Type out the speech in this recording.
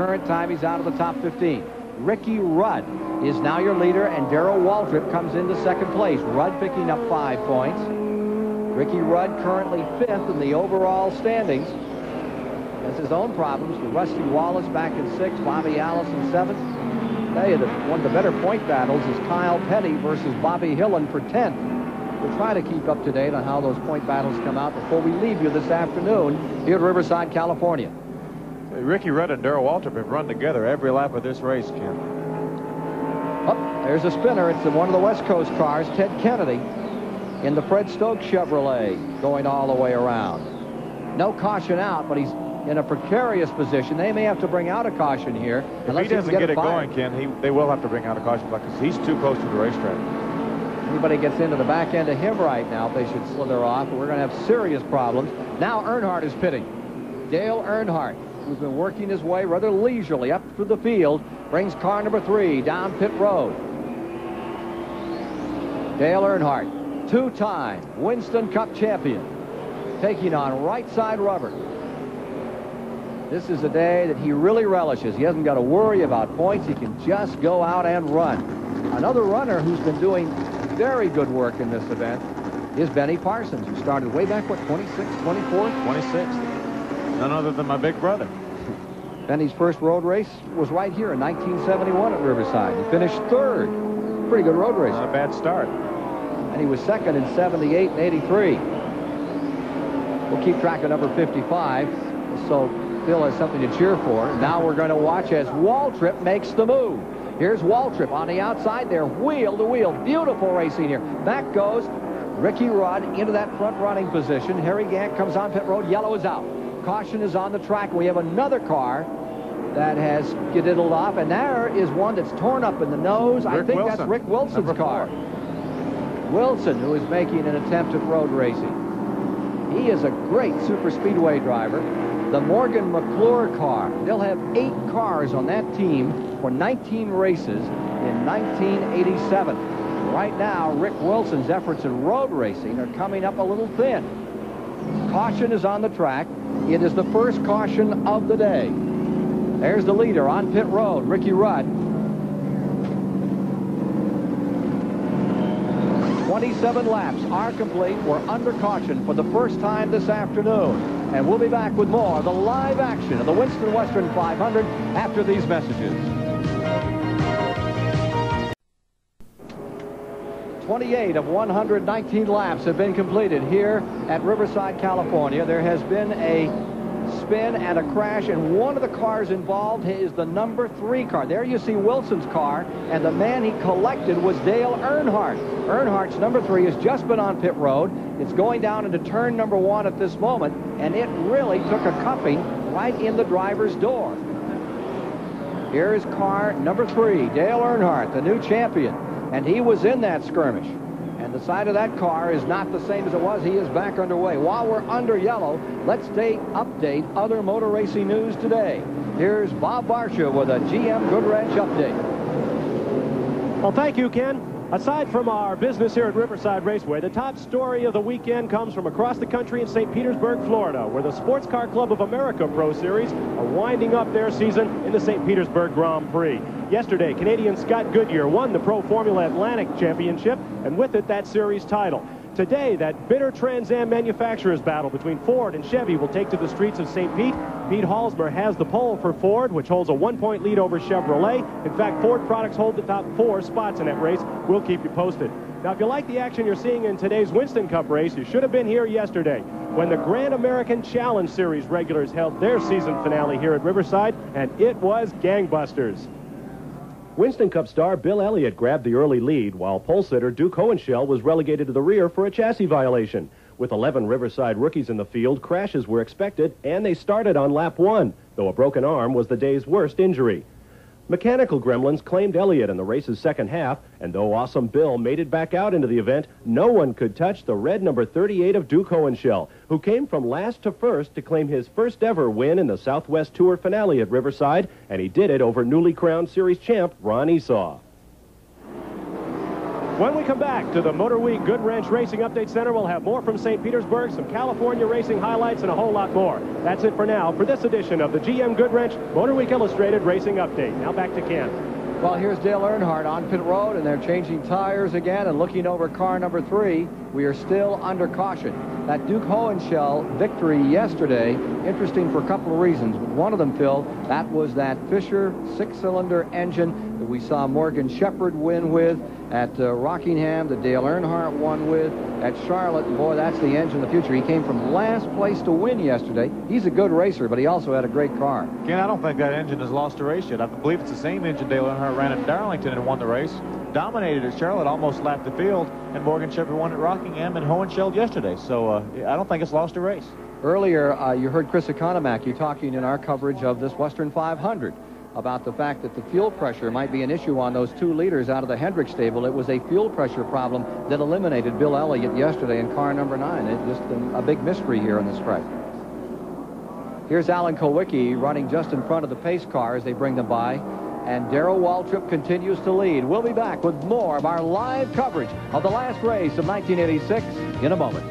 current time, he's out of the top 15. Ricky Rudd is now your leader, and Darrell Waltrip comes into second place. Rudd picking up 5 points. Ricky Rudd currently 5th in the overall standings. Has his own problems. Rusty Wallace back in 6th, Bobby Allison 7th. Tell you that one of the better point battles is Kyle Petty versus Bobby Hillen for 10th. We'll try to keep up to date on how those point battles come out before we leave you this afternoon here at Riverside, California. Ricky Rudd and Darrell Waltrip have run together every lap of this race, Ken. Oh, there's a spinner. It's one of the West Coast cars, Ted Kennedy, in the Fred Stokes Chevrolet, going all the way around. No caution out, but he's in a precarious position. They may have to bring out a caution here. If he doesn't get it going, Ken, they will have to bring out a caution because he's too close to the racetrack. Anybody gets into the back end of him right now, they should slither off. We're going to have serious problems. Now Earnhardt is pitting. Dale Earnhardt, who's been working his way rather leisurely up through the field, brings car number 3 down pit road. Dale Earnhardt, two-time Winston Cup champion, taking on right side rubber. This is a day that he really relishes. He hasn't got to worry about points. He can just go out and run. Another runner who's been doing very good work in this event is Benny Parsons, who started way back, what, 26th, 24th? 26th. None other than my big brother. Benny's first road race was right here in 1971 at Riverside. He finished 3rd. Pretty good road race. Not a bad start. And he was 2nd in 78 and 83. We'll keep track of number 55, so Phil has something to cheer for. Now we're going to watch as Waltrip makes the move. Here's Waltrip on the outside there, wheel to wheel. Beautiful racing here. Back goes Ricky Rudd into that front running position. Harry Gant comes on pit road. Yellow is out. Caution is on the track. We have another car that has skedaddled off, and there is one that's torn up in the nose. I think that's Rick Wilson's car. Wilson, who is making an attempt at road racing. He is a great super speedway driver. The Morgan McClure car. They'll have 8 cars on that team for 19 races in 1987. Right now, Rick Wilson's efforts in road racing are coming up a little thin. Caution is on the track. It is the first caution of the day. There's the leader on pit road, Ricky Rudd. 27 laps are complete. We're under caution for the first time this afternoon. And we'll be back with more of the live action of the Winston Western 500 after these messages. 28 of 119 laps have been completed here at Riverside, California. There has been a spin and a crash, and one of the cars involved is the number 3 car. There you see Wilson's car, and the man he collected was Dale Earnhardt. Earnhardt's number 3 has just been on pit road. It's going down into turn number 1 at this moment, and it really took a cuffing right in the driver's door. Here is car number 3, Dale Earnhardt, the new champion, and he was in that skirmish. And the side of that car is not the same as it was. He is back underway. While we're under yellow, let's update other motor racing news today. Here's Bob Barsha with a GM Goodwrench update. Well, thank you, Ken. Aside from our business here at Riverside Raceway, the top story of the weekend comes from across the country in St. Petersburg, Florida, where the Sports Car Club of America Pro Series are winding up their season in the St. Petersburg Grand Prix. Yesterday, Canadian Scott Goodyear won the Pro Formula Atlantic Championship, and with it, that series title. Today, that bitter Trans Am manufacturers battle between Ford and Chevy will take to the streets of St. Pete. Pete Halsmer has the pole for Ford, which holds a 1-point lead over Chevrolet. In fact, Ford products hold the top 4 spots in that race. We'll keep you posted. Now, if you like the action you're seeing in today's Winston Cup race, you should have been here yesterday when the Grand American Challenge Series regulars held their season finale here at Riverside, and it was gangbusters. Winston Cup star Bill Elliott grabbed the early lead, while pole sitter Duke Hohenschel was relegated to the rear for a chassis violation. With 11 Riverside rookies in the field, crashes were expected, and they started on lap 1, though a broken arm was the day's worst injury. Mechanical gremlins claimed Elliott in the race's second half, and though Awesome Bill made it back out into the event, no one could touch the red number 38 of Duke Hohenschel, who came from last to first to claim his first ever win in the Southwest Tour finale at Riverside, and he did it over newly crowned series champ Ron Esau. When we come back to the Motor Week Good Wrench Racing Update Center, we'll have more from St. Petersburg, some California racing highlights, and a whole lot more. That's it for now for this edition of the GM Good Wrench Motor Week Illustrated Racing Update. Now back to Ken. Well, here's Dale Earnhardt on pit road, and they're changing tires again and looking over car number 3. We are still under caution. That Duke Hohenschel victory yesterday, interesting for a couple of reasons. One of them, Phil, that was that Fisher 6-cylinder engine that we saw Morgan Shepherd win with at Rockingham, that Dale Earnhardt won with at Charlotte. And boy, that's the engine of the future. He came from last place to win yesterday. He's a good racer, but he also had a great car. Ken, I don't think that engine has lost a race yet. I believe it's the same engine Dale Earnhardt ran at Darlington and won the race. Dominated at Charlotte, almost lapped the field, and Morgan Shepherd won at Rockingham and Hohenschel yesterday. So I don't think it's lost a race. Earlier, you heard Chris Economaki talking in our coverage of this Western 500 about the fact that the fuel pressure might be an issue on those 2 leaders out of the Hendrick stable. It was a fuel pressure problem that eliminated Bill Elliott yesterday in car number 9. It's just a big mystery here in this track. Here's Alan Kulwicki running just in front of the pace car as they bring them by. And Darrell Waltrip continues to lead. We'll be back with more of our live coverage of the last race of 1986 in a moment.